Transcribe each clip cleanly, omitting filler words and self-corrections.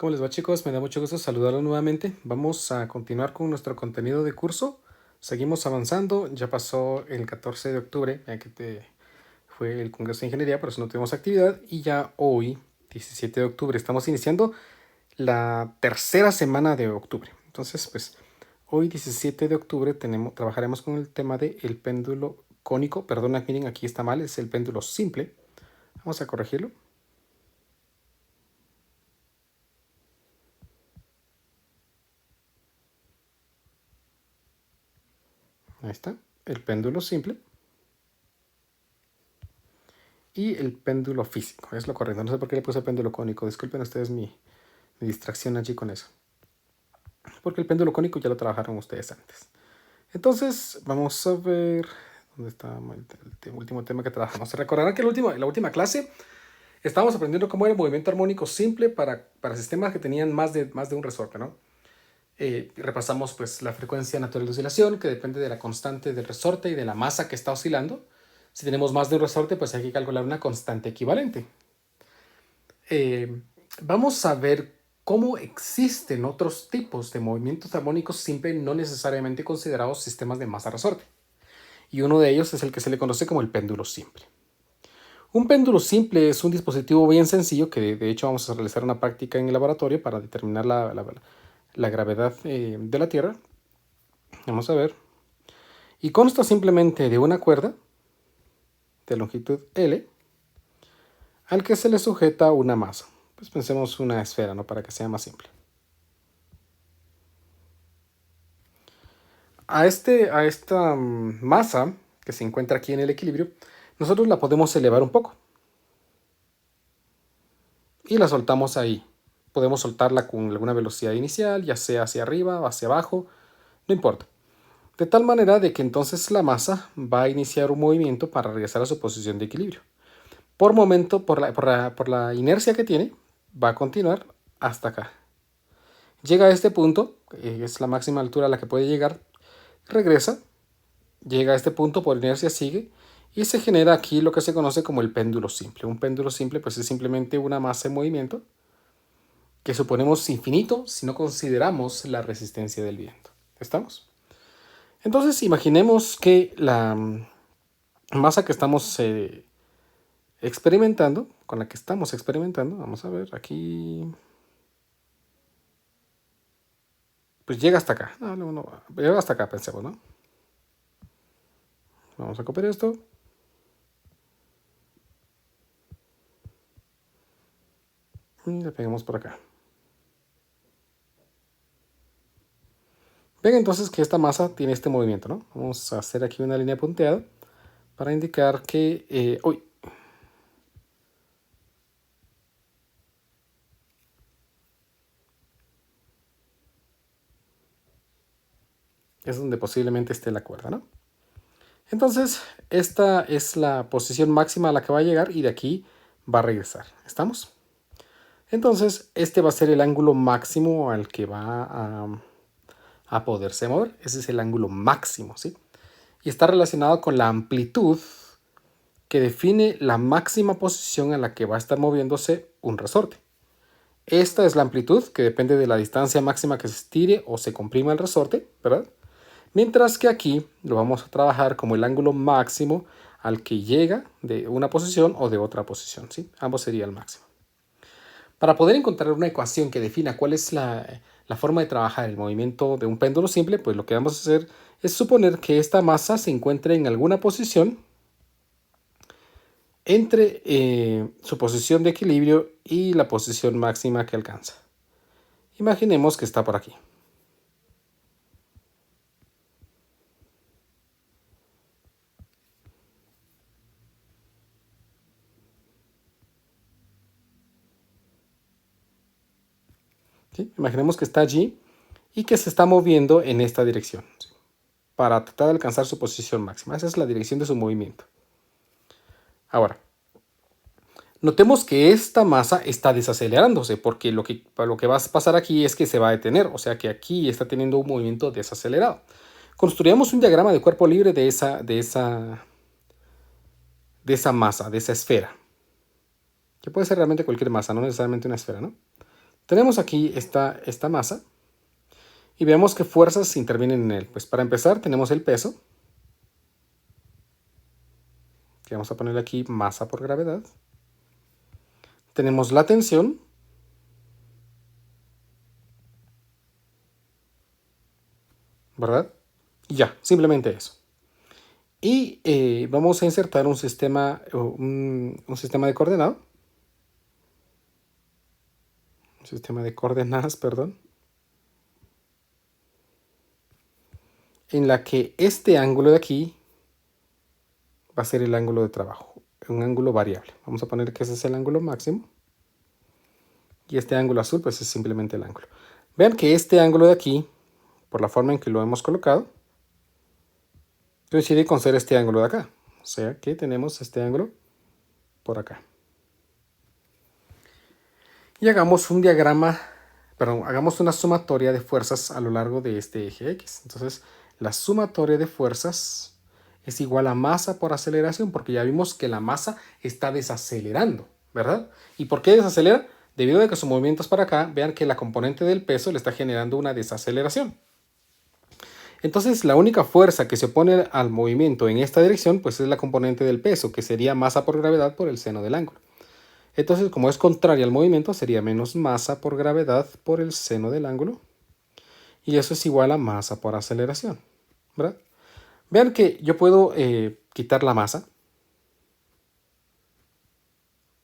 ¿Cómo les va, chicos? Me da mucho gusto saludarlos nuevamente. Vamos a continuar con nuestro contenido de curso. Seguimos avanzando. Ya pasó el 14 de octubre, ya que fue el Congreso de Ingeniería, por eso no tuvimos actividad. Y ya hoy, 17 de octubre, estamos iniciando la tercera semana de octubre. Entonces, pues, hoy, 17 de octubre, trabajaremos con el tema del péndulo cónico. Perdona, miren, aquí está mal, es el péndulo simple. Vamos a corregirlo. Ahí está, el péndulo simple. Y el péndulo físico, es lo correcto. No sé por qué le puse péndulo cónico. Disculpen ustedes mi distracción allí con eso. Porque el péndulo cónico ya lo trabajaron ustedes antes. Entonces, vamos a ver dónde está el último tema que trabajamos. Se recordarán que en la última clase estábamos aprendiendo cómo era el movimiento armónico simple para sistemas que tenían más de un resorte, ¿no? Repasamos pues la frecuencia natural de oscilación, que depende de la constante del resorte y de la masa que está oscilando. Si tenemos más de un resorte, pues hay que calcular una constante equivalente. Vamos a ver cómo existen otros tipos de movimientos armónicos simples no necesariamente considerados sistemas de masa-resorte. Y uno de ellos es el que se le conoce como el péndulo simple. Un péndulo simple es un dispositivo bien sencillo que de hecho vamos a realizar una práctica en el laboratorio para determinar la gravedad de la Tierra. Vamos a ver. Y consta simplemente de una cuerda de longitud L al que se le sujeta una masa. Pues pensemos una esfera, ¿no? Para que sea más simple. A esta masa que se encuentra aquí en el equilibrio, nosotros la podemos elevar un poco. Y la soltamos ahí. Podemos soltarla con alguna velocidad inicial, ya sea hacia arriba o hacia abajo, no importa. De tal manera de que entonces la masa va a iniciar un movimiento para regresar a su posición de equilibrio. Por momento, por la inercia que tiene, va a continuar hasta acá. Llega a este punto, es la máxima altura a la que puede llegar, regresa, llega a este punto, por inercia sigue, y se genera aquí lo que se conoce como el péndulo simple. Un péndulo simple pues es simplemente una masa en movimiento que suponemos infinito si no consideramos la resistencia del viento. ¿Estamos? Entonces imaginemos que la masa que estamos experimentando, con la que estamos experimentando, vamos a ver, aquí, pues llega hasta acá. No, llega hasta acá, pensemos, ¿no? Vamos a copiar esto. Y le pegamos por acá. Ven entonces que esta masa tiene este movimiento, ¿no? Vamos a hacer aquí una línea punteada para indicar que... uy. Es donde posiblemente esté la cuerda, ¿no? Entonces, esta es la posición máxima a la que va a llegar y de aquí va a regresar. ¿Estamos? Entonces, este va a ser el ángulo máximo al que va a poderse mover. Ese es el ángulo máximo, ¿sí? Y está relacionado con la amplitud que define la máxima posición a la que va a estar moviéndose un resorte. Esta es la amplitud que depende de la distancia máxima que se estire o se comprima el resorte, ¿verdad? Mientras que aquí lo vamos a trabajar como el ángulo máximo al que llega de una posición o de otra posición, ¿sí? Ambos sería el máximo. Para poder encontrar una ecuación que defina cuál es la forma de trabajar el movimiento de un péndulo simple, pues lo que vamos a hacer es suponer que esta masa se encuentre en alguna posición entre su posición de equilibrio y la posición máxima que alcanza. Imaginemos que está por aquí. ¿Sí? Imaginemos que está allí y que se está moviendo en esta dirección, ¿sí? Para tratar de alcanzar su posición máxima. Esa es la dirección de su movimiento. Ahora, notemos que esta masa está desacelerándose porque lo que va a pasar aquí es que se va a detener, o sea que aquí está teniendo un movimiento desacelerado. Construyamos un diagrama de cuerpo libre de esa masa, de esa esfera, que puede ser realmente cualquier masa, no necesariamente una esfera, ¿no? Tenemos aquí esta masa y veamos qué fuerzas intervienen en él. Pues para empezar tenemos el peso, que vamos a ponerle aquí masa por gravedad. Tenemos la tensión, ¿verdad? Y ya, simplemente eso. Y vamos a insertar un sistema de coordenadas. Un sistema de coordenadas, perdón. En la que este ángulo de aquí va a ser el ángulo de trabajo. Un ángulo variable. Vamos a poner que ese es el ángulo máximo. Y este ángulo azul pues es simplemente el ángulo. Vean que este ángulo de aquí, por la forma en que lo hemos colocado, coincide con ser este ángulo de acá. O sea que tenemos este ángulo por acá. Y hagamos un diagrama, perdón, hagamos una sumatoria de fuerzas a lo largo de este eje X. Entonces, la sumatoria de fuerzas es igual a masa por aceleración, porque ya vimos que la masa está desacelerando, ¿verdad? ¿Y por qué desacelera? Debido a que su movimiento es para acá, vean que la componente del peso le está generando una desaceleración. Entonces, la única fuerza que se opone al movimiento en esta dirección, pues es la componente del peso, que sería masa por gravedad por el seno del ángulo. Entonces, como es contraria al movimiento, sería menos masa por gravedad por el seno del ángulo. Y eso es igual a masa por aceleración, ¿verdad? Vean que yo puedo quitar la masa.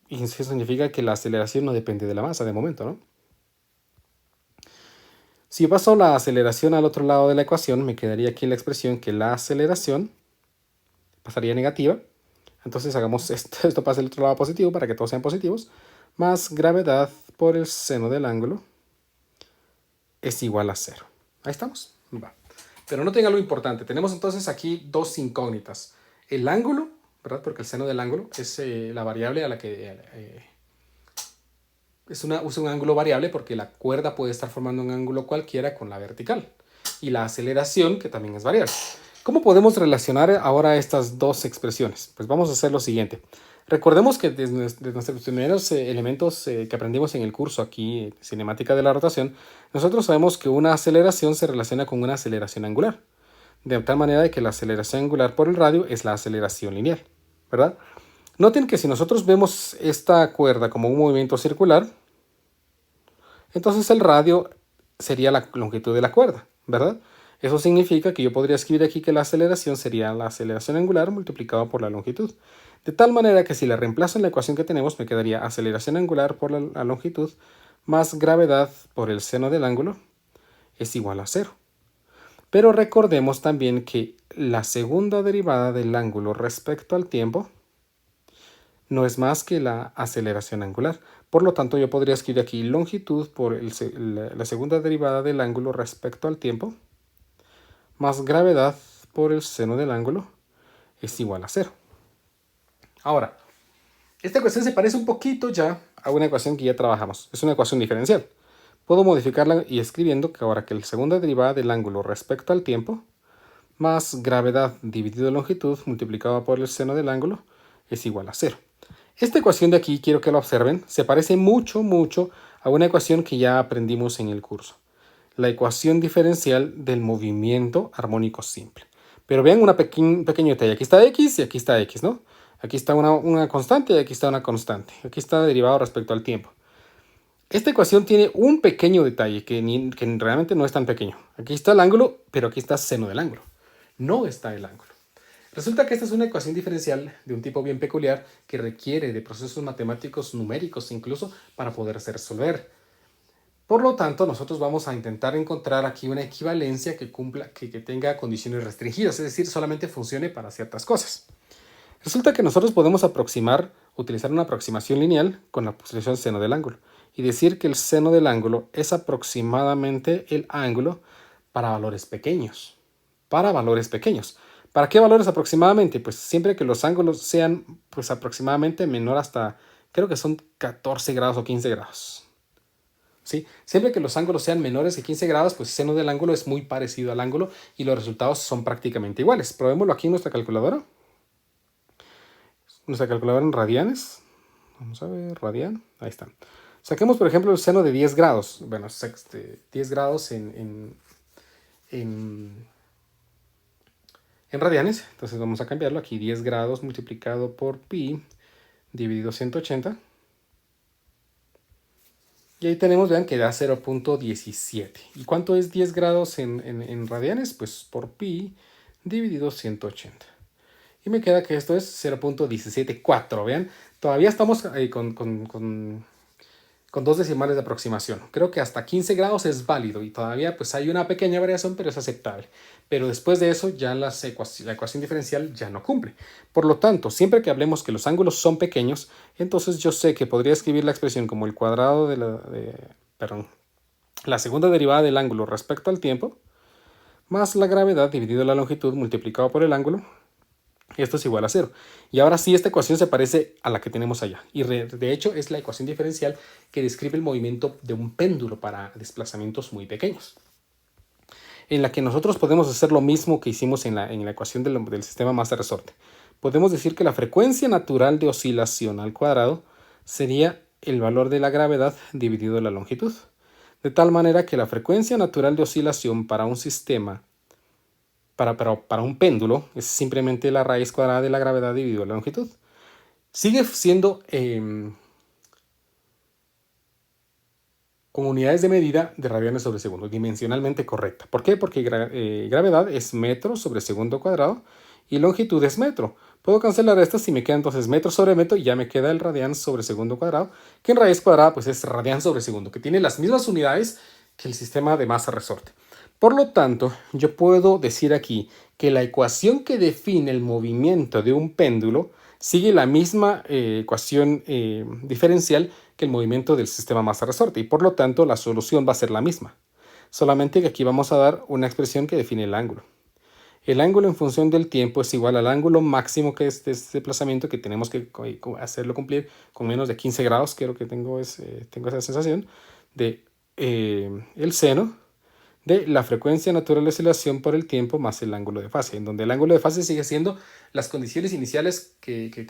Y eso significa que la aceleración no depende de la masa de momento, ¿no? Si yo paso la aceleración al otro lado de la ecuación, me quedaría aquí la expresión que la aceleración pasaría negativa. Entonces hagamos esto pasa al otro lado positivo para que todos sean positivos. Más gravedad por el seno del ángulo es igual a 0. Ahí estamos. Va. Pero noten algo importante. Tenemos entonces aquí dos incógnitas. El ángulo, ¿verdad? Porque el seno del ángulo es la variable a la que... usa un ángulo variable porque la cuerda puede estar formando un ángulo cualquiera con la vertical. Y la aceleración, que también es variable. ¿Cómo podemos relacionar ahora estas dos expresiones? Pues vamos a hacer lo siguiente. Recordemos que desde nuestros primeros elementos que aprendimos en el curso aquí, cinemática de la rotación, nosotros sabemos que una aceleración se relaciona con una aceleración angular. De tal manera de que la aceleración angular por el radio es la aceleración lineal, ¿verdad? Noten que si nosotros vemos esta cuerda como un movimiento circular, entonces el radio sería la longitud de la cuerda, ¿verdad? Eso significa que yo podría escribir aquí que la aceleración sería la aceleración angular multiplicada por la longitud. De tal manera que si la reemplazo en la ecuación que tenemos, me quedaría aceleración angular por la longitud más gravedad por el seno del ángulo es igual a 0. Pero recordemos también que la segunda derivada del ángulo respecto al tiempo no es más que la aceleración angular. Por lo tanto, yo podría escribir aquí longitud por la segunda derivada del ángulo respecto al tiempo más gravedad por el seno del ángulo es igual a 0. Ahora, esta ecuación se parece un poquito ya a una ecuación que ya trabajamos. Es una ecuación diferencial. Puedo modificarla y escribiendo que ahora que la segunda derivada del ángulo respecto al tiempo más gravedad dividido longitud multiplicado por el seno del ángulo es igual a 0. Esta ecuación de aquí, quiero que la observen, se parece mucho a una ecuación que ya aprendimos en el curso. La ecuación diferencial del movimiento armónico simple. Pero vean un pequeño detalle. Aquí está X y aquí está X, ¿no? Aquí está una constante y aquí está una constante. Aquí está derivado respecto al tiempo. Esta ecuación tiene un pequeño detalle que realmente no es tan pequeño. Aquí está el ángulo, pero aquí está seno del ángulo. No está el ángulo. Resulta que esta es una ecuación diferencial de un tipo bien peculiar que requiere de procesos matemáticos numéricos incluso para poderse resolver. Por lo tanto, nosotros vamos a intentar encontrar aquí una equivalencia que tenga condiciones restringidas, es decir, solamente funcione para ciertas cosas. Resulta que nosotros podemos utilizar una aproximación lineal con la posición seno del ángulo y decir que el seno del ángulo es aproximadamente el ángulo para valores pequeños. ¿Para qué valores aproximadamente? Pues siempre que los ángulos sean pues aproximadamente menor hasta, creo que son 14 grados o 15 grados. ¿Sí? Siempre que los ángulos sean menores de 15 grados, pues el seno del ángulo es muy parecido al ángulo y los resultados son prácticamente iguales. Probémoslo aquí en nuestra calculadora. Nuestra calculadora en radianes. Vamos a ver, radian. Ahí está. Saquemos, por ejemplo, el seno de 10 grados. Bueno, 10 grados en, en radianes. Entonces vamos a cambiarlo aquí. 10 grados multiplicado por pi dividido 180. Y ahí tenemos, vean, que da 0.17. ¿Y cuánto es 10 grados en radianes? Pues por pi dividido 180. Y me queda que esto es 0.174. Vean, todavía estamos con dos decimales de aproximación. Creo que hasta 15 grados es válido y todavía pues hay una pequeña variación, pero es aceptable. Pero después de eso ya la ecuación diferencial ya no cumple. Por lo tanto, siempre que hablemos que los ángulos son pequeños, entonces yo sé que podría escribir la expresión como el cuadrado la segunda derivada del ángulo respecto al tiempo, más la gravedad dividido la longitud multiplicado por el ángulo. Esto es igual a 0. Y ahora sí, esta ecuación se parece a la que tenemos allá. Y de hecho es la ecuación diferencial que describe el movimiento de un péndulo para desplazamientos muy pequeños. En la que nosotros podemos hacer lo mismo que hicimos en la ecuación del sistema masa-resorte. Podemos decir que la frecuencia natural de oscilación al cuadrado sería el valor de la gravedad dividido la longitud. De tal manera que la frecuencia natural de oscilación para un sistema para un péndulo es simplemente la raíz cuadrada de la gravedad dividido la longitud. Sigue siendo con unidades de medida de radianes sobre segundo, dimensionalmente correcta. ¿Por qué? Porque gravedad es metro sobre segundo cuadrado y longitud es metro. Puedo cancelar estas y me queda entonces metro sobre metro y ya me queda el radian sobre segundo cuadrado, que en raíz cuadrada pues es radian sobre segundo, que tiene las mismas unidades que el sistema de masa-resorte. Por lo tanto, yo puedo decir aquí que la ecuación que define el movimiento de un péndulo sigue la misma ecuación diferencial que el movimiento del sistema masa-resorte y por lo tanto la solución va a ser la misma. Solamente que aquí vamos a dar una expresión que define el ángulo. El ángulo en función del tiempo es igual al ángulo máximo que es de este desplazamiento que tenemos que hacerlo cumplir con menos de 15 grados. Creo que tengo esa sensación de el seno de la frecuencia natural de oscilación por el tiempo más el ángulo de fase, en donde el ángulo de fase sigue siendo las condiciones iniciales que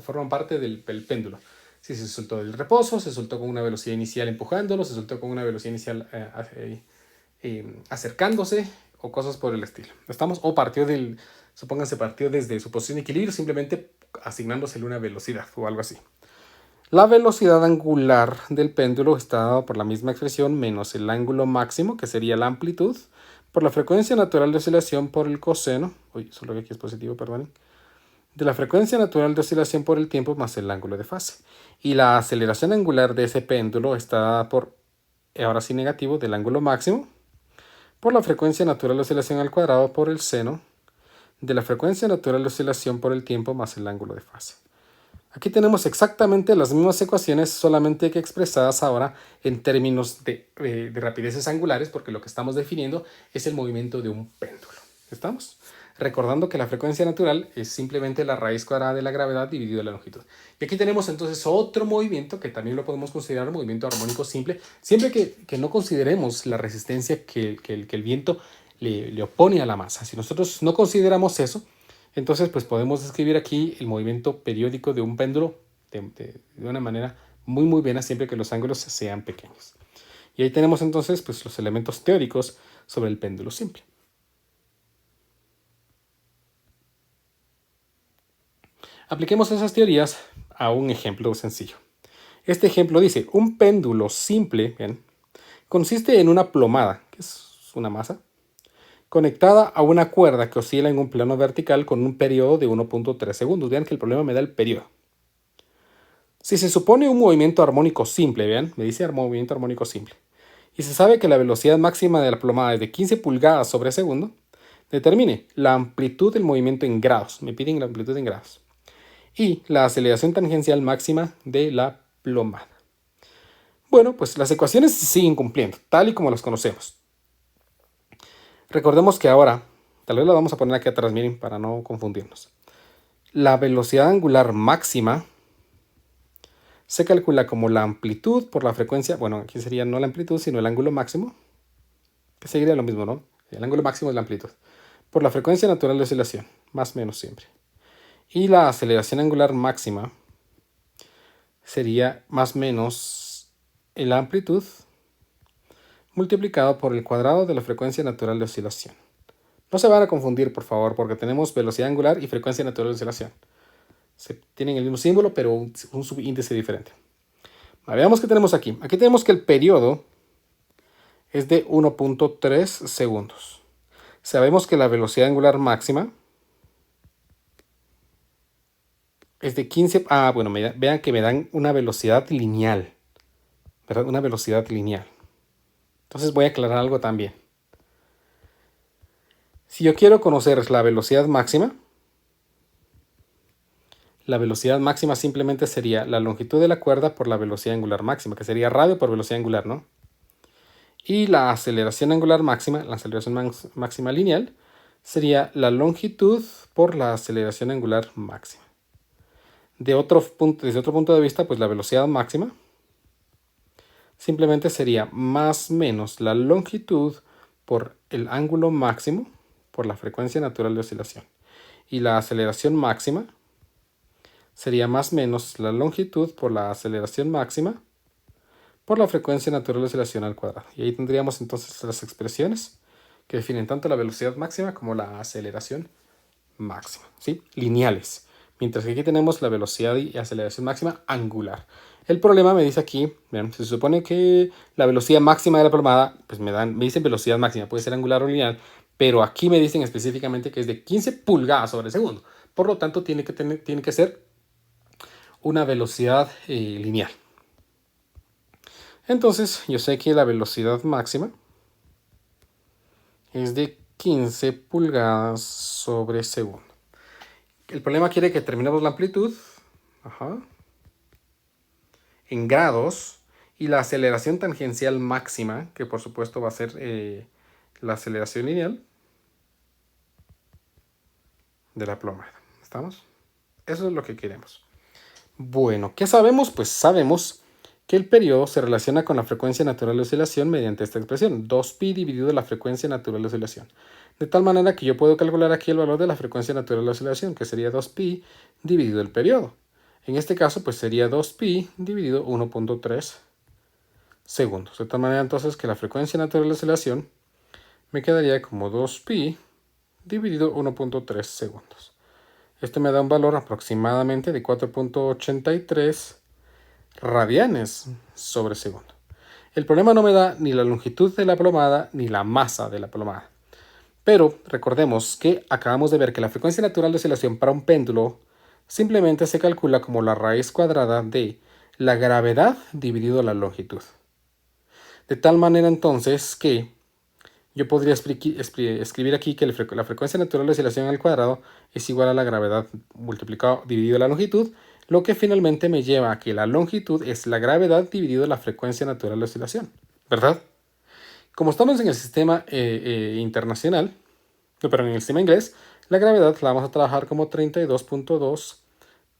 forman parte del péndulo. Si se soltó del reposo, se soltó con una velocidad inicial empujándolo, se soltó con una velocidad inicial acercándose o cosas por el estilo. ¿Estamos? O supónganse partió desde su posición de equilibrio simplemente asignándosele una velocidad o algo así. La velocidad angular del péndulo está dada por la misma expresión menos el ángulo máximo, que sería la amplitud, por la frecuencia natural de oscilación por el coseno, solo que aquí es positivo, perdonen, de la frecuencia natural de oscilación por el tiempo más el ángulo de fase. Y la aceleración angular de ese péndulo está dada por, ahora sí negativo, del ángulo máximo, por la frecuencia natural de oscilación al cuadrado por el seno, de la frecuencia natural de oscilación por el tiempo más el ángulo de fase. Aquí tenemos exactamente las mismas ecuaciones, solamente que expresadas ahora en términos de rapideces angulares, porque lo que estamos definiendo es el movimiento de un péndulo. ¿Estamos? Recordando que la frecuencia natural es simplemente la raíz cuadrada de la gravedad dividido la longitud. Y aquí tenemos entonces otro movimiento que también lo podemos considerar un movimiento armónico simple, siempre que no consideremos la resistencia que el viento le opone a la masa. Si nosotros no consideramos eso, entonces, pues podemos describir aquí el movimiento periódico de un péndulo de una manera muy buena siempre que los ángulos sean pequeños. Y ahí tenemos entonces pues, los elementos teóricos sobre el péndulo simple. Apliquemos esas teorías a un ejemplo sencillo. Este ejemplo dice, un péndulo simple, ¿ven?, consiste en una plomada, que es una masa, conectada a una cuerda que oscila en un plano vertical con un periodo de 1.3 segundos. Vean que el problema me da el periodo. Si se supone un movimiento armónico simple, vean, me dice movimiento armónico simple, y se sabe que la velocidad máxima de la plomada es de 15 pulgadas sobre segundo, determine la amplitud del movimiento en grados. Me piden la amplitud en grados. Y la aceleración tangencial máxima de la plomada. Bueno, pues las ecuaciones se siguen cumpliendo, tal y como las conocemos. Recordemos que ahora, tal vez la vamos a poner aquí atrás, miren, para no confundirnos. La velocidad angular máxima se calcula como la amplitud por la frecuencia, bueno, aquí sería no la amplitud, sino el ángulo máximo, que seguiría lo mismo, ¿no? El ángulo máximo es la amplitud, por la frecuencia natural de oscilación, más o menos siempre. Y la aceleración angular máxima sería más o menos la amplitud multiplicado por el cuadrado de la frecuencia natural de oscilación. No se van a confundir, por favor, porque tenemos velocidad angular y frecuencia natural de oscilación. Tienen el mismo símbolo, pero un subíndice diferente. Veamos qué tenemos aquí. Aquí tenemos que el periodo es de 1.3 segundos. Sabemos que la velocidad angular máxima es de 15... bueno, vean que me dan una velocidad lineal, ¿verdad? Una velocidad lineal. Entonces voy a aclarar algo también. Si yo quiero conocer la velocidad máxima simplemente sería la longitud de la cuerda por la velocidad angular máxima, que sería radio por velocidad angular, ¿no? Y la aceleración angular máxima, la aceleración máxima lineal, sería la longitud por la aceleración angular máxima. Desde otro punto de vista, pues la velocidad máxima simplemente sería más menos la longitud por el ángulo máximo por la frecuencia natural de oscilación. Y la aceleración máxima sería más menos la longitud por la aceleración máxima por la frecuencia natural de oscilación al cuadrado. Y ahí tendríamos entonces las expresiones que definen tanto la velocidad máxima como la aceleración máxima, ¿sí? Lineales. Mientras que aquí tenemos la velocidad y aceleración máxima angular. El problema me dice aquí, vean, se supone que la velocidad máxima de la plomada, pues me dicen velocidad máxima, puede ser angular o lineal, pero aquí me dicen específicamente que es de 15 pulgadas sobre segundo. Por lo tanto, tiene que ser una velocidad lineal. Entonces, yo sé que la velocidad máxima es de 15 pulgadas sobre segundo. El problema quiere que terminemos la amplitud en grados y la aceleración tangencial máxima, que por supuesto va a ser la aceleración lineal de la plomada. ¿Estamos? Eso es lo que queremos. Bueno, ¿qué sabemos? Pues sabemos que el periodo se relaciona con la frecuencia natural de oscilación mediante esta expresión, 2pi dividido la frecuencia natural de oscilación. De tal manera que yo puedo calcular aquí el valor de la frecuencia natural de oscilación, que sería 2pi dividido el periodo. En este caso, pues sería 2pi dividido 1.3 segundos. De tal manera entonces que la frecuencia natural de oscilación me quedaría como 2pi dividido 1.3 segundos. Esto me da un valor aproximadamente de 4.83 radianes sobre segundo. El problema no me da ni la longitud de la plomada ni la masa de la plomada. Pero recordemos que acabamos de ver que la frecuencia natural de oscilación para un péndulo simplemente se calcula como la raíz cuadrada de la gravedad dividido la longitud. De tal manera entonces que yo podría escribir aquí que la frecuencia natural de oscilación al cuadrado es igual a la gravedad multiplicado dividido la longitud, lo que finalmente me lleva a que la longitud es la gravedad dividido la frecuencia natural de oscilación, ¿verdad? Como estamos en el sistema internacional, pero en el sistema inglés, la gravedad la vamos a trabajar como 32.2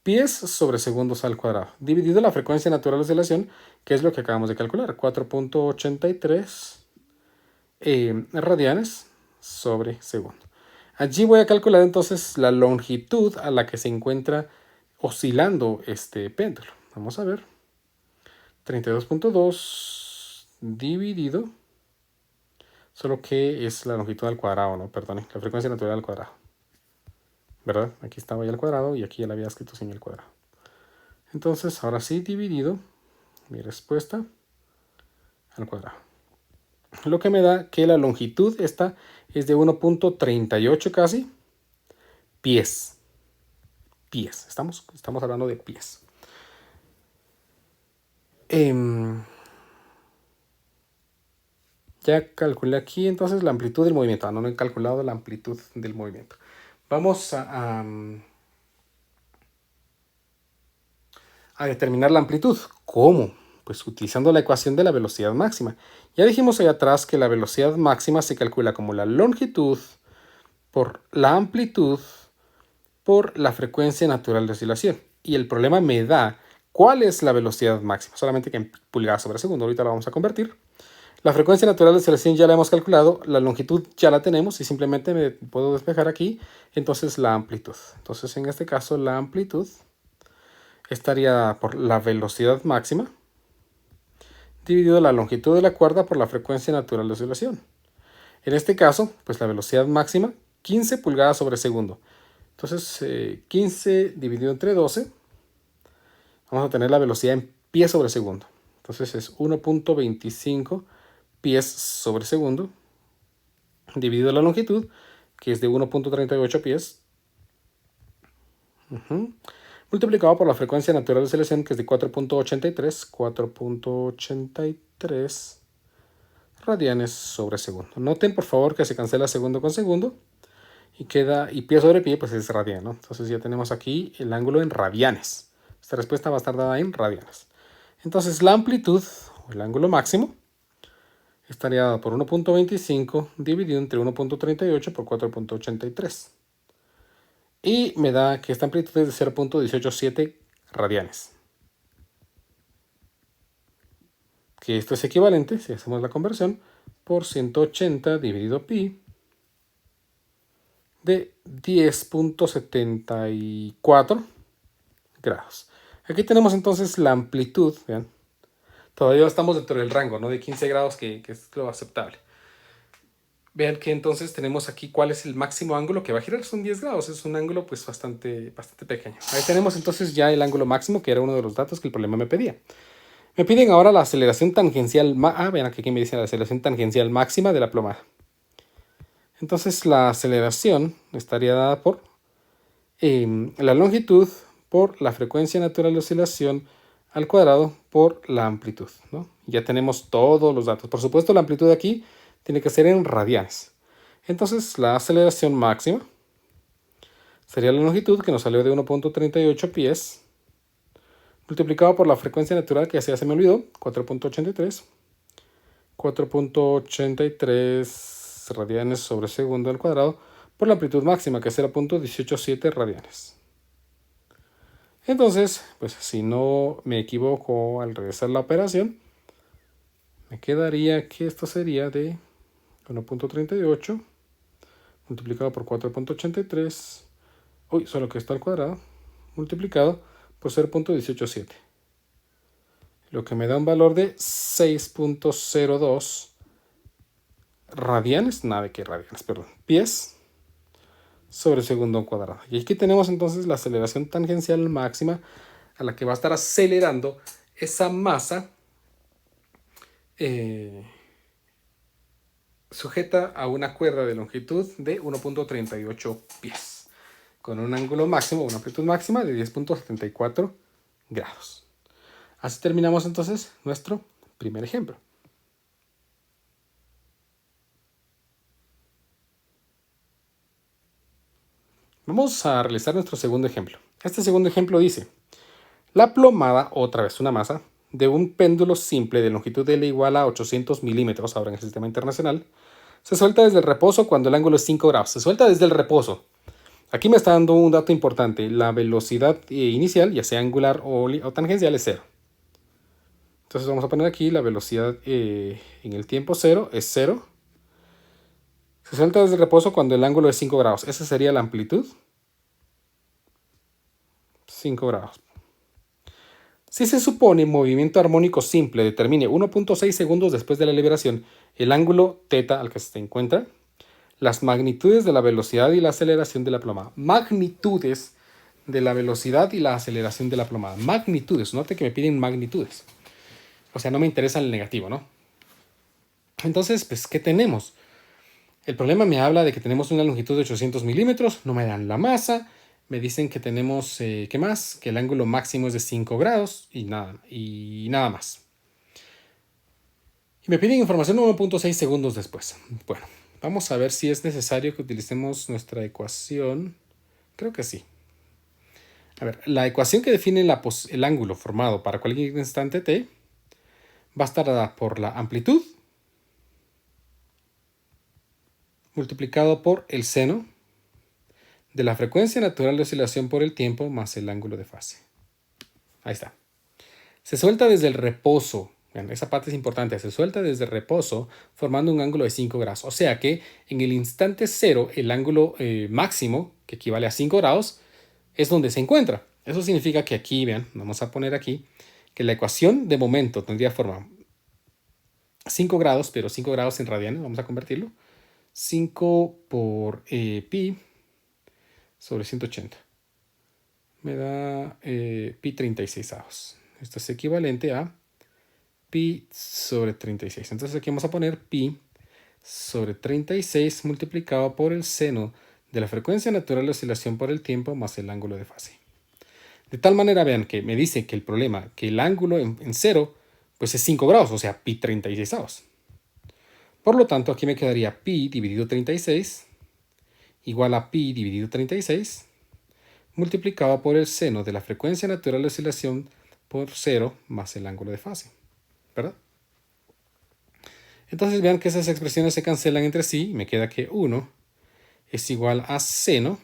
pies sobre segundos al cuadrado, dividido la frecuencia natural de oscilación, que es lo que acabamos de calcular, 4.83 radianes sobre segundo. Allí voy a calcular entonces la longitud a la que se encuentra oscilando este péndulo. Vamos a ver. 32.2 dividido, solo que es la longitud al cuadrado, ¿no? Perdón, la frecuencia natural al cuadrado. ¿Verdad? Aquí estaba ya al cuadrado y aquí ya la había escrito sin el cuadrado. Entonces, ahora sí, dividido mi respuesta al cuadrado. Lo que me da que la longitud esta es de 1.38 casi pies. Pies. Estamos hablando de pies. Ya calculé aquí entonces la amplitud del movimiento. No he calculado la amplitud del movimiento. Vamos a determinar la amplitud. ¿Cómo? Pues utilizando la ecuación de la velocidad máxima. Ya dijimos allá atrás que la velocidad máxima se calcula como la longitud por la amplitud por la frecuencia natural de oscilación. Y el problema me da cuál es la velocidad máxima, solamente que en pulgadas sobre segundo. Ahorita la vamos a convertir. La frecuencia natural de oscilación ya la hemos calculado, la longitud ya la tenemos y simplemente me puedo despejar aquí, entonces la amplitud. Entonces en este caso la amplitud estaría por la velocidad máxima dividido la longitud de la cuerda por la frecuencia natural de oscilación. En este caso, pues la velocidad máxima, 15 pulgadas sobre segundo. Entonces, 15 dividido entre 12, vamos a tener la velocidad en pies sobre segundo. Entonces es 1.25 pies sobre segundo, dividido la longitud, que es de 1.38 pies, multiplicado por la frecuencia natural de oscilación, que es de 4.83 radianes sobre segundo. Noten, por favor, que se cancela segundo con segundo y queda, y pie sobre pie, pues es radian, ¿no? Entonces ya tenemos aquí el ángulo en radianes. Esta respuesta va a estar dada en radianes. Entonces la amplitud, o el ángulo máximo, estaría dado por 1.25 dividido entre 1.38 por 4.83. Y me da que esta amplitud es de 0.187 radianes. Que esto es equivalente, si hacemos la conversión, por 180 dividido pi de 10.74 grados. Aquí tenemos entonces la amplitud, vean. Todavía estamos dentro del rango, ¿no? De 15 grados, que es lo aceptable. Vean que entonces tenemos aquí cuál es el máximo ángulo que va a girar. Son 10 grados, es un ángulo pues bastante pequeño. Ahí tenemos entonces ya el ángulo máximo, que era uno de los datos que el problema me pedía. Me piden ahora la aceleración tangencial. Vean aquí me dice la aceleración tangencial máxima de la plomada. Entonces la aceleración estaría dada por la longitud por la frecuencia natural de oscilación al cuadrado por la amplitud, ¿no? Ya tenemos todos los datos. Por supuesto, la amplitud aquí tiene que ser en radianes. Entonces, la aceleración máxima sería la longitud, que nos salió de 1.38 pies, multiplicado por la frecuencia natural, que ya se me olvidó, 4.83. 4.83 radianes sobre segundo al cuadrado por la amplitud máxima, que es 0.187 radianes. Entonces, pues si no me equivoco al regresar la operación, me quedaría que esto sería de 1.38 multiplicado por 4.83, solo que esto al cuadrado, multiplicado por 0.187, lo que me da un valor de 6.02 radianes, pies sobre segundo cuadrado. Y aquí tenemos entonces la aceleración tangencial máxima a la que va a estar acelerando esa masa sujeta a una cuerda de longitud de 1.38 pies, con un ángulo máximo, una amplitud máxima de 10.74 grados. Así terminamos entonces nuestro primer ejemplo. Vamos a realizar nuestro segundo ejemplo. Este segundo ejemplo dice: la plomada, otra vez una masa, de un péndulo simple de longitud L igual a 800 milímetros, ahora en el sistema internacional, se suelta desde el reposo cuando el ángulo es 5 grados. Se suelta desde el reposo. Aquí me está dando un dato importante. La velocidad inicial, ya sea angular o tangencial, es 0. Entonces vamos a poner aquí la velocidad en el tiempo 0 es 0. Se suelta desde el reposo cuando el ángulo es 5 grados. Esa sería la amplitud. 5 grados. Si se supone movimiento armónico simple determine 1.6 segundos después de la liberación el ángulo θ al que se encuentra, las magnitudes de la velocidad y la aceleración de la plomada. Magnitudes de la velocidad y la aceleración de la plomada. Magnitudes. Note que me piden magnitudes. O sea, no me interesa el negativo, ¿no? Entonces, pues, ¿qué tenemos? El problema me habla de que tenemos una longitud de 800 milímetros, no me dan la masa, me dicen que tenemos, ¿qué más? Que el ángulo máximo es de 5 grados y nada más. Y me piden información 1.6 segundos después. Bueno, vamos a ver si es necesario que utilicemos nuestra ecuación. Creo que sí. A ver, la ecuación que define el ángulo formado para cualquier instante t va a estar dada por la amplitud multiplicado por el seno de la frecuencia natural de oscilación por el tiempo más el ángulo de fase. Ahí está. Se suelta desde el reposo. Bueno, esa parte es importante. Se suelta desde el reposo formando un ángulo de 5 grados. O sea que en el instante 0 el ángulo máximo, que equivale a 5 grados, es donde se encuentra. Eso significa que aquí, vean, vamos a poner aquí, que la ecuación de momento tendría forma 5 grados, pero 5 grados en radianes, vamos a convertirlo. 5 por pi sobre 180. Me da pi 36 avos. Esto es equivalente a pi sobre 36. Entonces aquí vamos a poner pi sobre 36 multiplicado por el seno de la frecuencia natural de oscilación por el tiempo más el ángulo de fase. De tal manera, vean que me dice que el problema, que el ángulo en cero, pues es 5 grados, o sea, pi 36 avos. Por lo tanto, aquí me quedaría pi dividido 36 igual a pi dividido 36 multiplicado por el seno de la frecuencia natural de oscilación por 0 más el ángulo de fase, ¿verdad? Entonces vean que esas expresiones se cancelan entre sí y me queda que 1 es igual a seno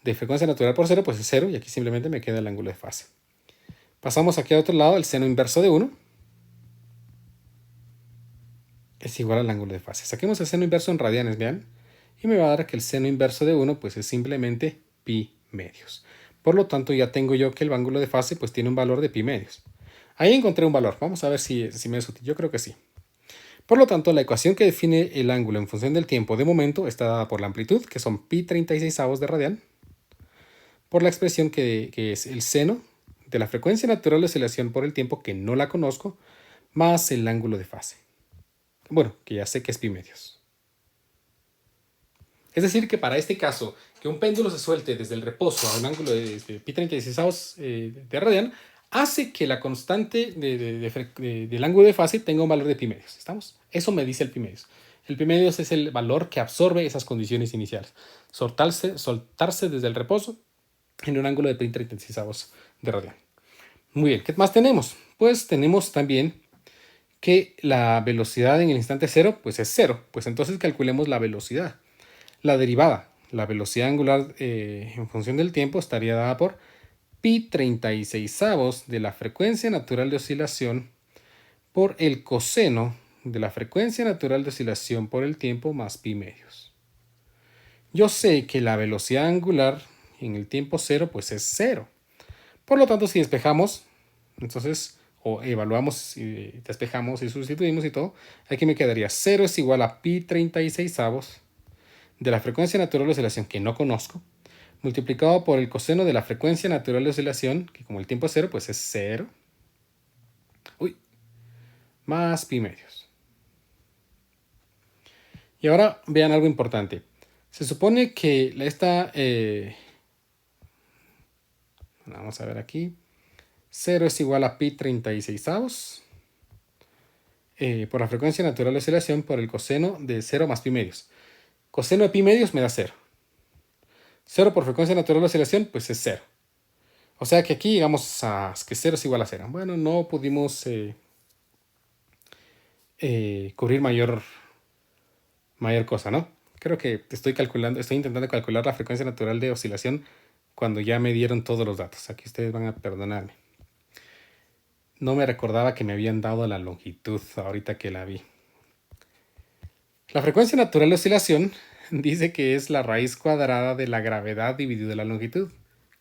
de frecuencia natural por 0, pues es 0 y aquí simplemente me queda el ángulo de fase. Pasamos aquí al otro lado, el seno inverso de 1 es igual al ángulo de fase. Saquemos el seno inverso en radianes, vean, y me va a dar que el seno inverso de 1 pues es simplemente pi medios. Por lo tanto, ya tengo yo que el ángulo de fase pues tiene un valor de pi medios. Ahí encontré un valor. Vamos a ver si me es útil. Yo creo que sí. Por lo tanto, la ecuación que define el ángulo en función del tiempo de momento está dada por la amplitud, que son pi 36 avos de radian, por la expresión que es el seno de la frecuencia natural de oscilación por el tiempo, que no la conozco, más el ángulo de fase. Bueno, que ya sé que es pi medios. Es decir, que para este caso, que un péndulo se suelte desde el reposo a un ángulo de pi 36 avos de radian, hace que la constante del ángulo de fase tenga un valor de pi medios. ¿Estamos? Eso me dice el pi medios. El pi medios es el valor que absorbe esas condiciones iniciales. Soltarse desde el reposo en un ángulo de pi 36 avos de radian. Muy bien, ¿qué más tenemos? Pues tenemos también que la velocidad en el instante cero pues es cero. Pues entonces calculemos la velocidad. La derivada, la velocidad angular en función del tiempo estaría dada por pi 36 avos de la frecuencia natural de oscilación por el coseno de la frecuencia natural de oscilación por el tiempo más pi medios. Yo sé que la velocidad angular en el tiempo cero pues es cero. Por lo tanto, si despejamos, entonces, o evaluamos y despejamos y sustituimos y todo, aquí me quedaría 0 es igual a pi 36 avos de la frecuencia natural de oscilación que no conozco, multiplicado por el coseno de la frecuencia natural de oscilación, que como el tiempo es 0, pues es 0, más pi medios. Y ahora vean algo importante. Se supone que vamos a ver aquí, 0 es igual a pi 36 avos por la frecuencia natural de oscilación por el coseno de 0 más pi medios. Coseno de pi medios me da 0. 0 por frecuencia natural de oscilación, pues es 0. O sea que aquí llegamos a que 0 es igual a 0. Bueno, no pudimos cubrir mayor cosa, ¿no? Creo que estoy intentando calcular la frecuencia natural de oscilación cuando ya me dieron todos los datos. Aquí ustedes van a perdonarme. No me recordaba que me habían dado la longitud ahorita que la vi. La frecuencia natural de oscilación dice que es la raíz cuadrada de la gravedad dividido la longitud.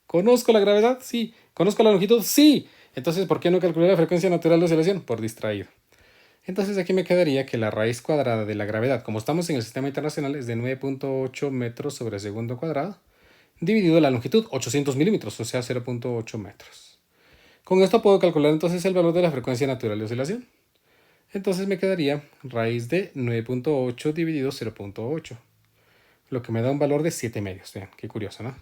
¿Conozco la gravedad? Sí. ¿Conozco la longitud? Sí. Entonces, ¿por qué no calculé la frecuencia natural de oscilación? Por distraído. Entonces aquí me quedaría que la raíz cuadrada de la gravedad, como estamos en el sistema internacional, es de 9.8 metros sobre segundo cuadrado, dividido la longitud, 800 milímetros, o sea, 0.8 metros. Con esto puedo calcular entonces el valor de la frecuencia natural de oscilación. Entonces me quedaría raíz de 9.8 dividido 0.8, lo que me da un valor de 7 medios. Vean, qué curioso, ¿no?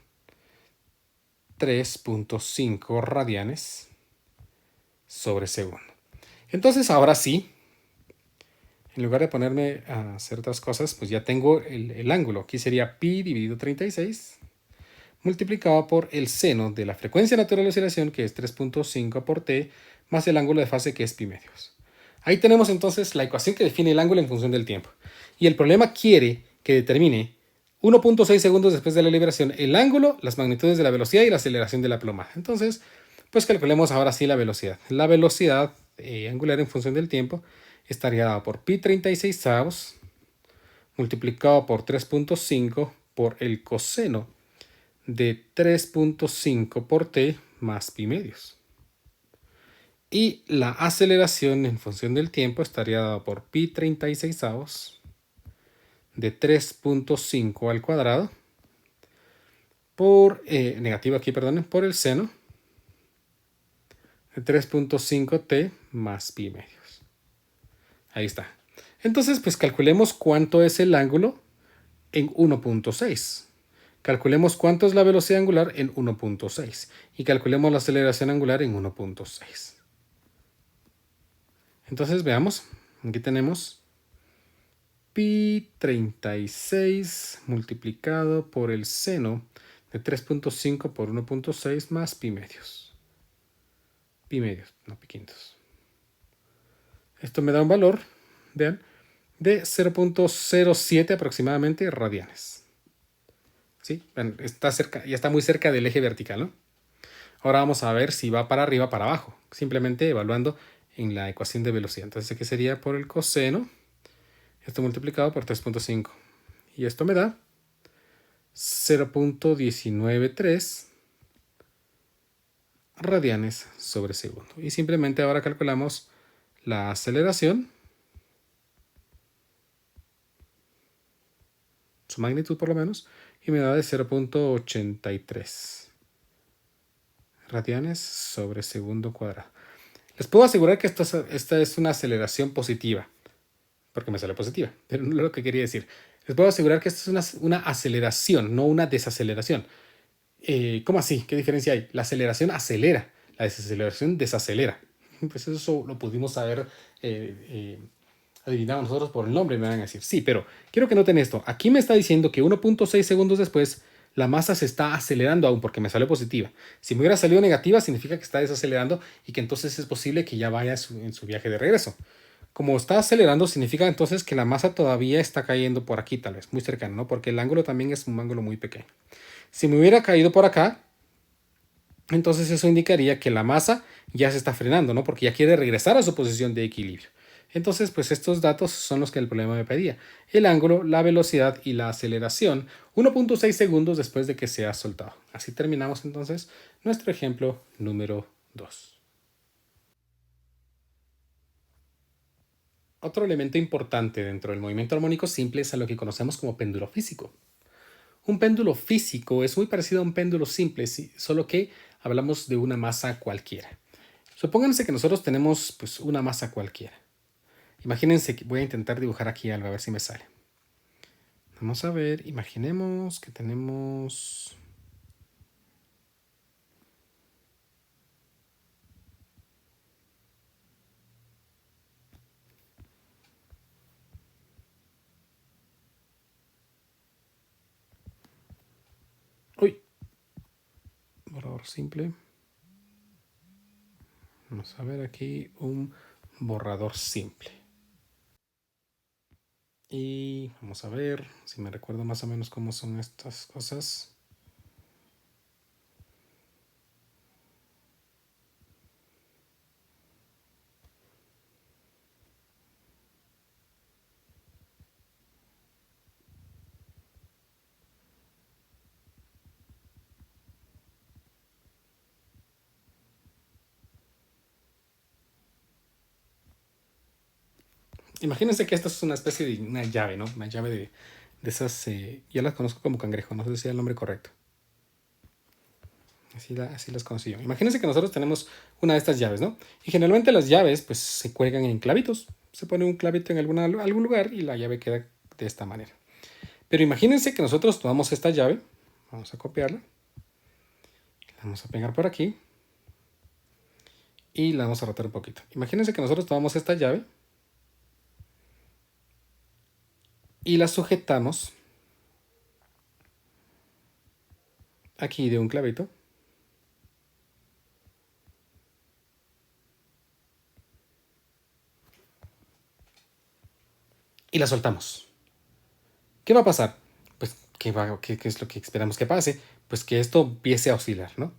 3.5 radianes sobre segundo. Entonces ahora sí, en lugar de ponerme a hacer otras cosas, pues ya tengo el ángulo. Aquí sería pi dividido 36 multiplicado por el seno de la frecuencia natural de oscilación, que es 3.5 por t, más el ángulo de fase, que es pi medios. Ahí tenemos entonces la ecuación que define el ángulo en función del tiempo. Y el problema quiere que determine 1.6 segundos después de la liberación el ángulo, las magnitudes de la velocidad y la aceleración de la plomada. Entonces, pues calculemos ahora sí la velocidad. La velocidad angular en función del tiempo estaría dada por pi 36 avos multiplicado por 3.5 por el coseno de 3.5 por t más pi medios. Y la aceleración en función del tiempo estaría dada por pi 36 de 3.5 al cuadrado por, negativo aquí, perdón, por el seno de 3.5t más pi medios. Ahí está. Entonces, pues calculemos cuánto es el ángulo en 1.6. Calculemos cuánto es la velocidad angular en 1.6. Y calculemos la aceleración angular en 1.6. Entonces, veamos. Aquí tenemos pi 36 multiplicado por el seno de 3.5 por 1.6 más pi medios. Pi medios, no pi quintos. Esto me da un valor, vean, de 0.07 aproximadamente radianes. ¿Sí? Está cerca, ya está muy cerca del eje vertical, ¿no? Ahora vamos a ver si va para arriba o para abajo, simplemente evaluando en la ecuación de velocidad. Entonces aquí sería por el coseno, esto multiplicado por 3.5. Y esto me da 0.193 radianes sobre segundo. Y simplemente ahora calculamos la aceleración, su magnitud por lo menos, y me da de 0.83 radianes sobre segundo cuadrado. Les puedo asegurar que esta es una aceleración positiva, porque me sale positiva, pero no es lo que quería decir. Les puedo asegurar que esto es una aceleración, no una desaceleración. ¿Cómo así? ¿Qué diferencia hay? La aceleración acelera, la desaceleración desacelera. Pues eso lo pudimos haber adivinado nosotros por el nombre, me van a decir. Sí, pero quiero que noten esto. Aquí me está diciendo que 1.6 segundos después la masa se está acelerando aún porque me salió positiva. Si me hubiera salido negativa, significa que está desacelerando y que entonces es posible que ya vaya en su viaje de regreso. Como está acelerando, significa entonces que la masa todavía está cayendo por aquí, tal vez, muy cercano, ¿no? Porque el ángulo también es un ángulo muy pequeño. Si me hubiera caído por acá, entonces eso indicaría que la masa ya se está frenando, ¿no? Porque ya quiere regresar a su posición de equilibrio. Entonces, pues estos datos son los que el problema me pedía. El ángulo, la velocidad y la aceleración 1.6 segundos después de que se ha soltado. Así terminamos entonces nuestro ejemplo número 2. Otro elemento importante dentro del movimiento armónico simple es a lo que conocemos como péndulo físico. Un péndulo físico es muy parecido a un péndulo simple, solo que hablamos de una masa cualquiera. Supónganse que nosotros tenemos pues, una masa cualquiera. Imagínense que voy a intentar dibujar aquí algo, a ver si me sale. Vamos a ver, imaginemos que tenemos... Uy, borrador simple. Vamos a ver aquí un borrador simple. Y vamos a ver si me recuerdo más o menos cómo son estas cosas. Imagínense que esto es una especie de una llave, ¿no? Una llave de esas, ya las conozco como cangrejo, no sé si es el nombre correcto. Así las conocí yo. Imagínense que nosotros tenemos una de estas llaves, ¿no? Y generalmente las llaves pues se cuelgan en clavitos. Se pone un clavito en algún lugar y la llave queda de esta manera. Pero imagínense que nosotros tomamos esta llave, vamos a copiarla, la vamos a pegar por aquí y la vamos a rotar un poquito. Imagínense que nosotros tomamos esta llave y la sujetamos aquí de un clavito. Y la soltamos. ¿Qué va a pasar? Pues, ¿qué es lo que esperamos que pase? Pues que esto empiece a oscilar, ¿no?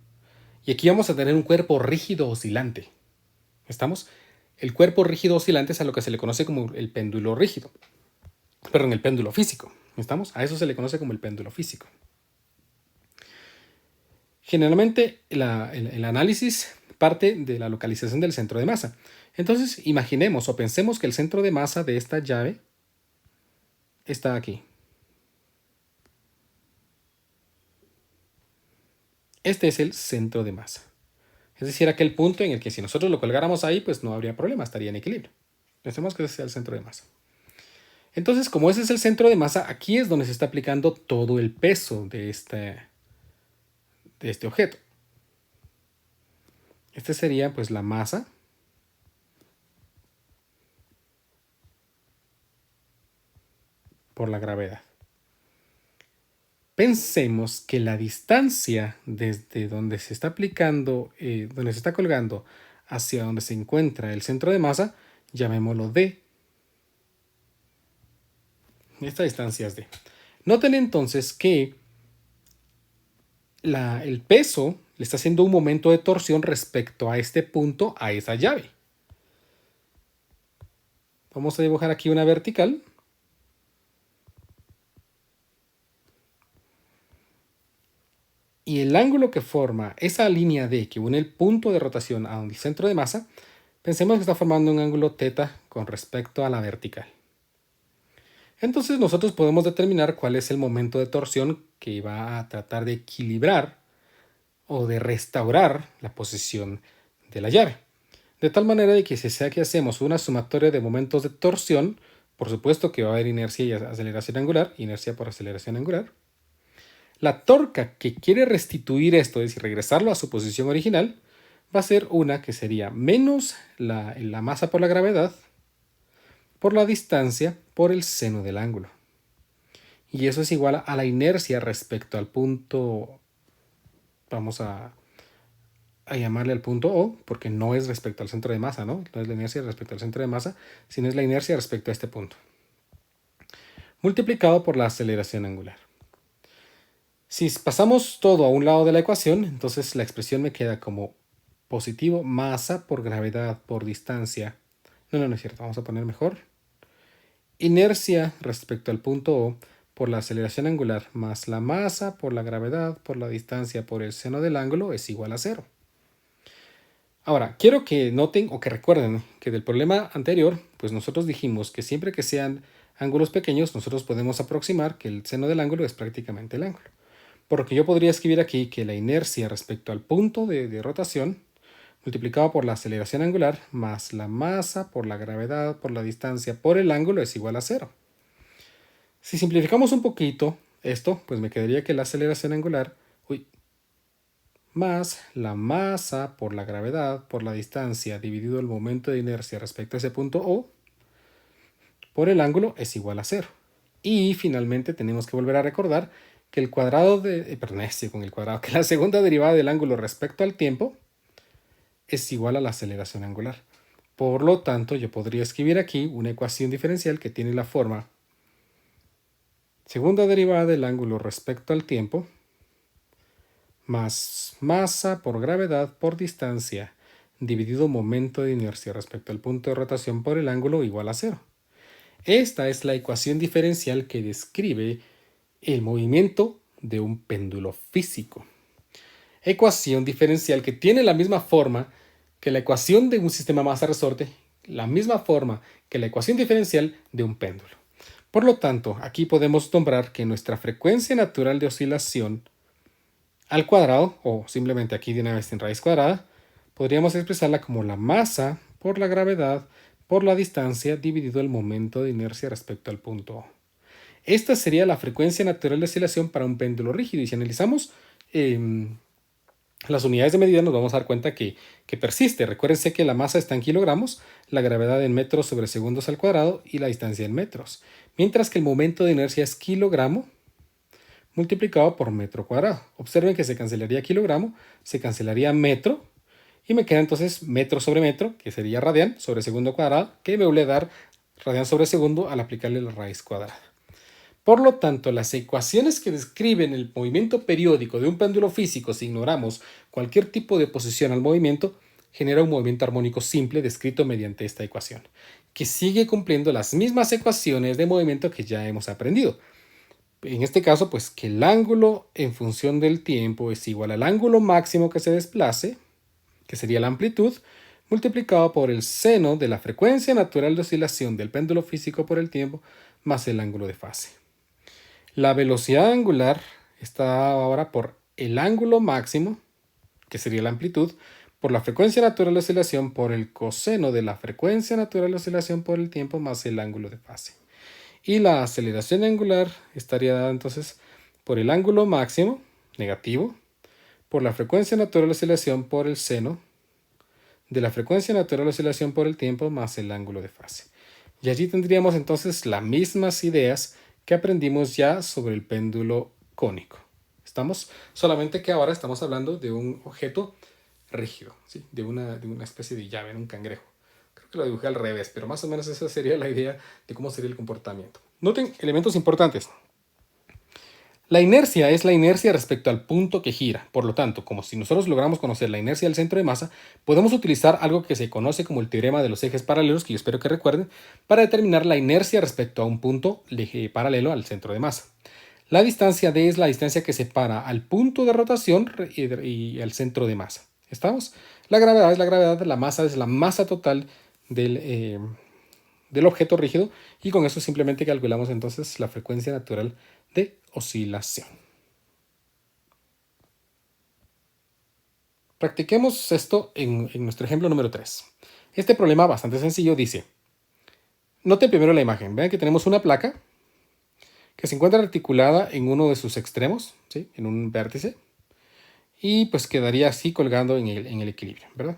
Y aquí vamos a tener un cuerpo rígido oscilante. ¿Estamos? El cuerpo rígido oscilante es a lo que se le conoce como el péndulo rígido. Perdón, el péndulo físico. ¿Estamos? A eso se le conoce como el péndulo físico. Generalmente el análisis parte de la localización del centro de masa. Entonces, imaginemos o pensemos que el centro de masa de esta llave está aquí. Este es el centro de masa. Es decir, aquel punto en el que si nosotros lo colgáramos ahí, pues no habría problema, estaría en equilibrio. Pensemos que ese sea el centro de masa. Entonces, como ese es el centro de masa, aquí es donde se está aplicando todo el peso de este objeto. Este sería pues la masa por la gravedad. Pensemos que la distancia desde donde se está aplicando, donde se está colgando hacia donde se encuentra el centro de masa, llamémoslo D. Esta distancia es D. Noten entonces que el peso le está haciendo un momento de torsión respecto a este punto, a esa llave. Vamos a dibujar aquí una vertical. Y el ángulo que forma esa línea D que une el punto de rotación a el centro de masa, pensemos que está formando un ángulo θ con respecto a la vertical. Entonces nosotros podemos determinar cuál es el momento de torsión que va a tratar de equilibrar o de restaurar la posición de la llave. De tal manera de que si sea que hacemos una sumatoria de momentos de torsión, por supuesto que va a haber inercia y aceleración angular, inercia por aceleración angular. La torca que quiere restituir esto, es decir, regresarlo a su posición original, va a ser una que sería menos la masa por la gravedad por la distancia por el seno del ángulo. Y eso es igual a la inercia respecto al punto, vamos a llamarle al punto O, porque no es respecto al centro de masa, ¿no? No es la inercia respecto al centro de masa, sino es la inercia respecto a este punto, multiplicado por la aceleración angular. Si pasamos todo a un lado de la ecuación, entonces la expresión me queda como positivo masa por gravedad por distancia. No es cierto, vamos a poner mejor. Inercia respecto al punto O por la aceleración angular más la masa por la gravedad por la distancia por el seno del ángulo es igual a 0. Ahora, quiero que noten o que recuerden que del problema anterior, pues nosotros dijimos que siempre que sean ángulos pequeños, nosotros podemos aproximar que el seno del ángulo es prácticamente el ángulo. Por lo que yo podría escribir aquí que la inercia respecto al punto de rotación multiplicado por la aceleración angular más la masa por la gravedad por la distancia por el ángulo es igual a 0. Si simplificamos un poquito esto, pues me quedaría que la aceleración angular más la masa por la gravedad por la distancia dividido el momento de inercia respecto a ese punto O por el ángulo es igual a 0. Y finalmente tenemos que volver a recordar que el cuadrado que la segunda derivada del ángulo respecto al tiempo es igual a la aceleración angular. Por lo tanto, yo podría escribir aquí una ecuación diferencial que tiene la forma segunda derivada del ángulo respecto al tiempo más masa por gravedad por distancia dividido momento de inercia respecto al punto de rotación por el ángulo igual a 0. Esta es la ecuación diferencial que describe el movimiento de un péndulo físico. Ecuación diferencial que tiene la misma forma que la ecuación de un sistema masa-resorte, la misma forma que la ecuación diferencial de un péndulo. Por lo tanto, aquí podemos nombrar que nuestra frecuencia natural de oscilación al cuadrado, o simplemente aquí de una vez en raíz cuadrada, podríamos expresarla como la masa por la gravedad por la distancia dividido el momento de inercia respecto al punto O. Esta sería la frecuencia natural de oscilación para un péndulo rígido. Y si analizamos las unidades de medida, nos vamos a dar cuenta que persiste. Recuérdense que la masa está en kilogramos, la gravedad en metros sobre segundos al cuadrado y la distancia en metros. Mientras que el momento de inercia es kilogramo multiplicado por metro cuadrado. Observen que se cancelaría kilogramo, se cancelaría metro, y me queda entonces metro sobre metro, que sería radian sobre segundo cuadrado, que me vuelve a dar radian sobre segundo al aplicarle la raíz cuadrada. Por lo tanto, las ecuaciones que describen el movimiento periódico de un péndulo físico, si ignoramos cualquier tipo de oposición al movimiento, genera un movimiento armónico simple descrito mediante esta ecuación, que sigue cumpliendo las mismas ecuaciones de movimiento que ya hemos aprendido. En este caso, pues que el ángulo en función del tiempo es igual al ángulo máximo que se desplace que sería la amplitud, multiplicado por el seno de la frecuencia natural de oscilación del péndulo físico por el tiempo, más el ángulo de fase. La velocidad angular está ahora por el ángulo máximo, que sería la amplitud, por la frecuencia natural de oscilación por el coseno de la frecuencia natural de oscilación por el tiempo más el ángulo de fase. Y la aceleración angular estaría dada entonces por el ángulo máximo, negativo, por la frecuencia natural de oscilación por el seno de la frecuencia natural de oscilación por el tiempo más el ángulo de fase. Y allí tendríamos entonces las mismas ideas que aprendimos ya sobre el péndulo cónico. ¿Estamos? Solamente que ahora estamos hablando de un objeto rígido, ¿sí? de una especie de llave, un cangrejo. Creo que lo dibujé al revés, pero más o menos esa sería la idea de cómo sería el comportamiento. Noten elementos importantes. La inercia es la inercia respecto al punto que gira. Por lo tanto, como si nosotros logramos conocer la inercia del centro de masa, podemos utilizar algo que se conoce como el teorema de los ejes paralelos, que yo espero que recuerden, para determinar la inercia respecto a un punto paralelo al centro de masa. La distancia d es la distancia que separa al punto de rotación y al centro de masa. ¿Estamos? La gravedad es la gravedad, la masa es la masa total del objeto rígido, y con eso simplemente calculamos entonces la frecuencia natural de oscilación. Practiquemos esto en nuestro ejemplo número 3. Este problema bastante sencillo dice, noten primero la imagen, vean que tenemos una placa que se encuentra articulada en uno de sus extremos, ¿sí? En un vértice, y pues quedaría así colgando en el equilibrio, ¿verdad?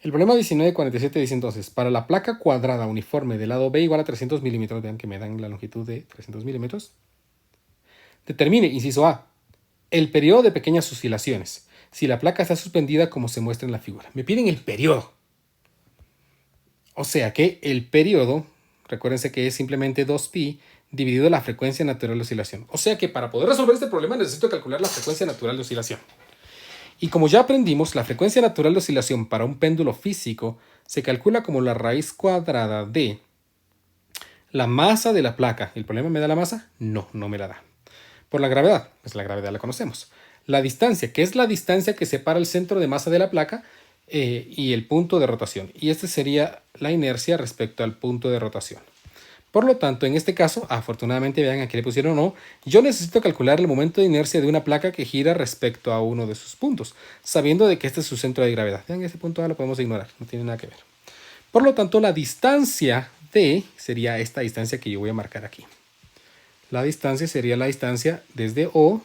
El problema 1947 dice entonces, para la placa cuadrada uniforme del lado B igual a 300 milímetros, vean que me dan la longitud de 300 milímetros, determine, inciso A, el periodo de pequeñas oscilaciones, si la placa está suspendida como se muestra en la figura. Me piden el periodo. O sea que el periodo, recuérdense que es simplemente 2pi dividido la frecuencia natural de oscilación. O sea que para poder resolver este problema necesito calcular la frecuencia natural de oscilación. Y como ya aprendimos, la frecuencia natural de oscilación para un péndulo físico se calcula como la raíz cuadrada de la masa de la placa. ¿El problema me da la masa? No, no me la da. Por la gravedad, pues la gravedad la conocemos. La distancia, que es la distancia que separa el centro de masa de la placa y el punto de rotación. Y esta sería la inercia respecto al punto de rotación. Por lo tanto, en este caso, afortunadamente, vean aquí le pusieron no, yo necesito calcular el momento de inercia de una placa que gira respecto a uno de sus puntos, sabiendo de que este es su centro de gravedad. Vean, este punto A lo podemos ignorar, no tiene nada que ver. Por lo tanto, la distancia D sería esta distancia que yo voy a marcar aquí. La distancia sería la distancia desde O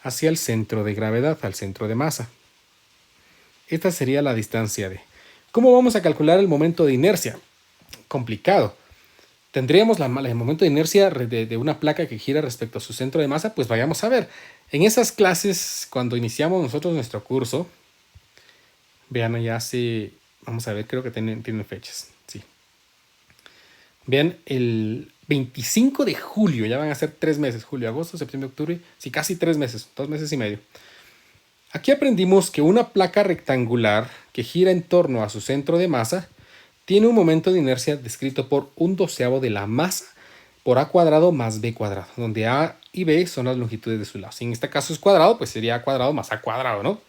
hacia el centro de gravedad, al centro de masa. Esta sería la distancia D. ¿Cómo vamos a calcular el momento de inercia? Complicado. Tendríamos el momento de inercia de una placa que gira respecto a su centro de masa, pues vayamos a ver. En esas clases, cuando iniciamos nosotros nuestro curso, vean, ya hace, vamos a ver, creo que tienen fechas, sí. Vean, el 25 de julio, ya van a ser 3 meses, julio, agosto, septiembre, octubre, sí, casi 3 meses, 2 meses y medio. Aquí aprendimos que una placa rectangular que gira en torno a su centro de masa tiene un momento de inercia descrito por 1/12 de la masa por a cuadrado más b cuadrado, donde a y b son las longitudes de su lado. Si en este caso es cuadrado, pues sería a cuadrado más a cuadrado, ¿no?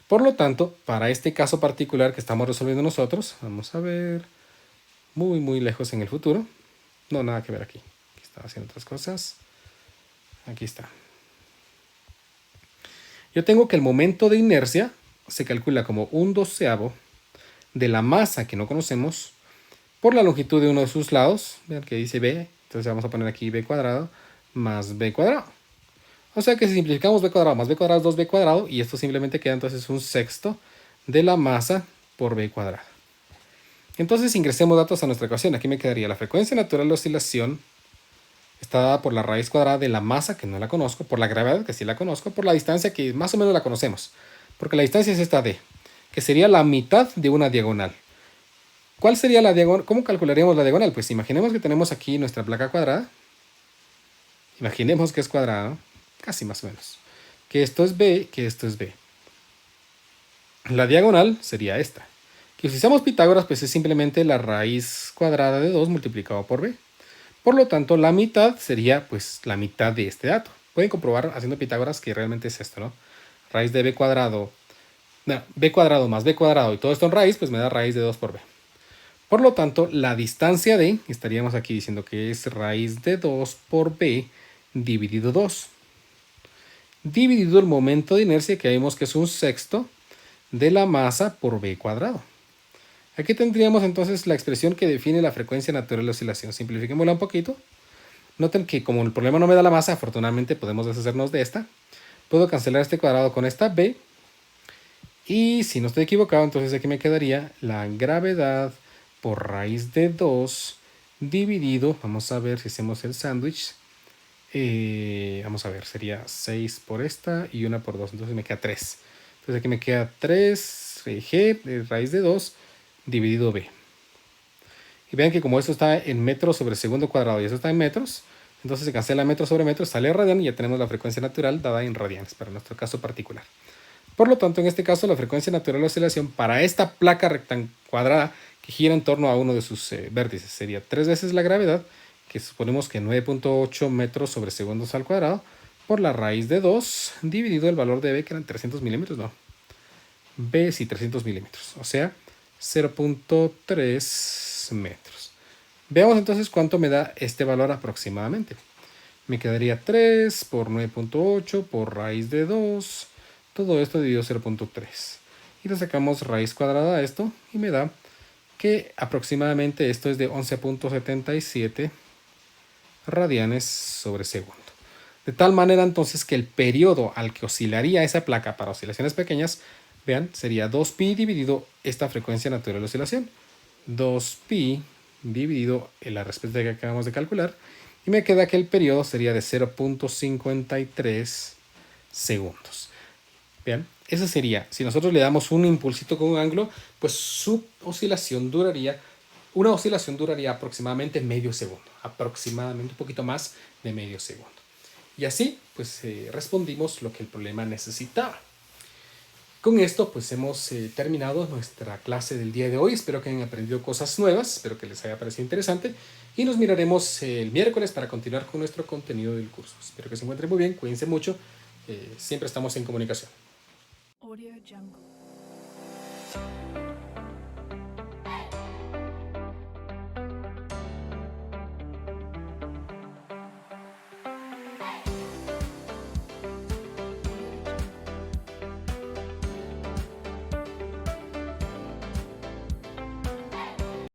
Por lo tanto, para este caso particular que estamos resolviendo nosotros, vamos a ver muy, muy lejos en el futuro. No, nada que ver aquí. Aquí estaba haciendo otras cosas. Aquí está. Yo tengo que el momento de inercia se calcula como 1/12 de la masa que no conocemos por la longitud de uno de sus lados, vean que dice b, entonces vamos a poner aquí b cuadrado más b cuadrado. O sea que si simplificamos b cuadrado más b cuadrado es 2b cuadrado, y esto simplemente queda entonces 1/6 de la masa por b cuadrado. Entonces ingresemos datos a nuestra ecuación. Aquí me quedaría la frecuencia natural de oscilación está dada por la raíz cuadrada de la masa, que no la conozco, por la gravedad, que sí la conozco, por la distancia, que más o menos la conocemos, porque la distancia es esta d, que sería la mitad de una diagonal. ¿Cuál sería la diagonal? ¿Cómo calcularíamos la diagonal? Pues imaginemos que tenemos aquí nuestra placa cuadrada. Imaginemos que es cuadrada, ¿no? Casi más o menos. Que esto es b, que esto es b. La diagonal sería esta. Que si usamos Pitágoras, pues es simplemente la raíz cuadrada de 2 multiplicado por b. Por lo tanto, la mitad sería pues la mitad de este dato. Pueden comprobar haciendo Pitágoras que realmente es esto, ¿no? Raíz de b cuadrado No, b cuadrado más b cuadrado y todo esto en raíz, pues me da raíz de 2 por b. Por lo tanto, la distancia de, estaríamos aquí diciendo que es raíz de 2 por b dividido 2. Dividido el momento de inercia, que vimos que es un sexto de la masa por b cuadrado. Aquí tendríamos entonces la expresión que define la frecuencia natural de oscilación. Simplifiquémosla un poquito. Noten que como el problema no me da la masa, afortunadamente podemos deshacernos de esta. Puedo cancelar este cuadrado con esta b. Y si no estoy equivocado, entonces aquí me quedaría la gravedad por raíz de 2 dividido, vamos a ver si hacemos el sándwich. Vamos a ver, sería 6 por esta y 1 por 2, entonces me queda 3. Entonces aquí me queda 3g raíz de 2 dividido b. Y vean que como esto está en metros sobre segundo cuadrado y eso está en metros, entonces se cancela metro sobre metro, sale radian y ya tenemos la frecuencia natural dada en radianes para nuestro caso particular. Por lo tanto, en este caso, la frecuencia natural de oscilación para esta placa rectangular cuadrada que gira en torno a uno de sus vértices sería 3 veces la gravedad, que suponemos que 9.8 metros sobre segundos al cuadrado, por la raíz de 2 dividido el valor de b, que eran 300 milímetros, no. B sí, 300 milímetros, o sea, 0.3 metros. Veamos entonces cuánto me da este valor aproximadamente. Me quedaría 3 por 9.8 por raíz de 2. Todo esto dividido 0.3. Y le sacamos raíz cuadrada a esto y me da que aproximadamente esto es de 11.77 radianes sobre segundo. De tal manera entonces que el periodo al que oscilaría esa placa para oscilaciones pequeñas, vean, sería 2pi dividido esta frecuencia natural de oscilación. 2pi dividido en la respuesta que acabamos de calcular. Y me queda que el periodo sería de 0.53 segundos. Vean, eso sería, si nosotros le damos un impulsito con un ángulo, pues su oscilación duraría, una oscilación duraría aproximadamente medio segundo, aproximadamente un poquito más de medio segundo. Y así, pues respondimos lo que el problema necesitaba. Con esto, pues hemos terminado nuestra clase del día de hoy. Espero que hayan aprendido cosas nuevas, espero que les haya parecido interesante. Y nos miraremos el miércoles para continuar con nuestro contenido del curso. Espero que se encuentren muy bien, cuídense mucho. Siempre estamos en comunicación. Audio Jungle.